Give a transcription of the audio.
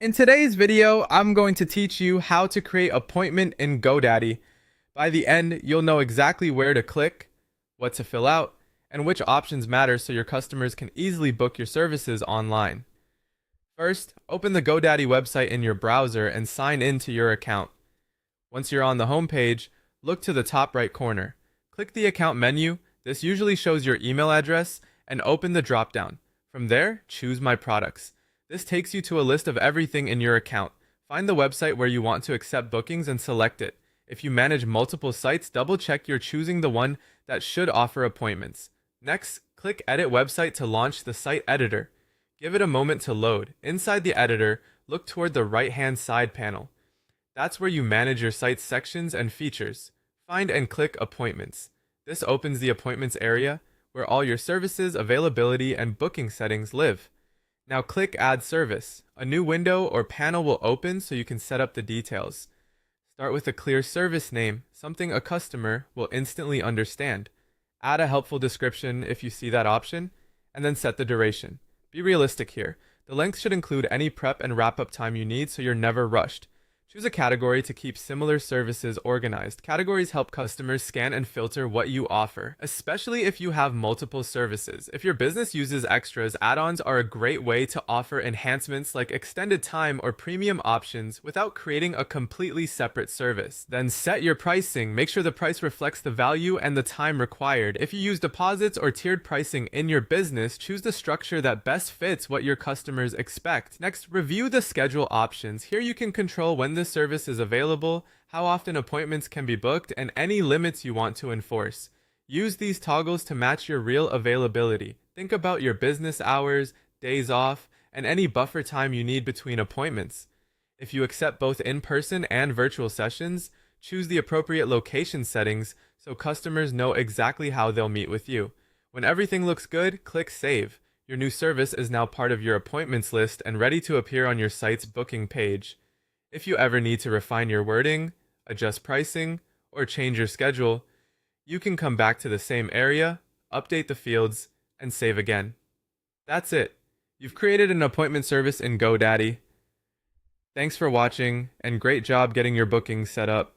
In today's video, I'm going to teach you how to create appointment in Godaddy. By the end, you'll know exactly where to click, what to fill out, and which options matter so your customers can easily book your services online. First, open the Godaddy website in your browser and sign in to your account. Once you're on the home page, look to the top right corner. Click the account menu. This usually shows your email address, and open the drop-down. From there, choose My Products. This takes you to a list of everything in your account. Find the website where you want to accept bookings and select it. If you manage multiple sites, double check you're choosing the one that should offer appointments. Next, click Edit Website to launch the site editor. Give it a moment to load. Inside the editor, look toward the right-hand side panel. That's where you manage your site's sections and features. Find and click Appointments. This opens the Appointments area, where all your services, availability, and booking settings live. Now click Add Service. A new window or panel will open so you can set up the details. Start with a clear service name, something a customer will instantly understand. Add a helpful description if you see that option, and then set the duration. Be realistic here. The length should include any prep and wrap-up time you need so you're never rushed. Choose a category to keep similar services organized. Categories help customers scan and filter what you offer, especially if you have multiple services. If your business uses extras, add-ons are a great way to offer enhancements like extended time or premium options without creating a completely separate service. Then set your pricing. Make sure the price reflects the value and the time required. If you use deposits or tiered pricing in your business, choose the structure that best fits what your customers expect. Next, review the schedule options. Here you can control when the service is available, how often appointments can be booked, and any limits you want to enforce. Use these toggles to match your real availability. Think about your business hours, days off, and any buffer time you need between appointments. If you accept both in-person and virtual sessions, choose the appropriate location settings so customers know exactly how they'll meet with you. When everything looks good, click Save. Your new service is now part of your appointments list and ready to appear on your site's booking page. If you ever need to refine your wording, adjust pricing, or change your schedule, you can come back to the same area, update the fields, and save again. That's it. You've created an appointment service in GoDaddy. Thanks for watching, and great job getting your bookings set up.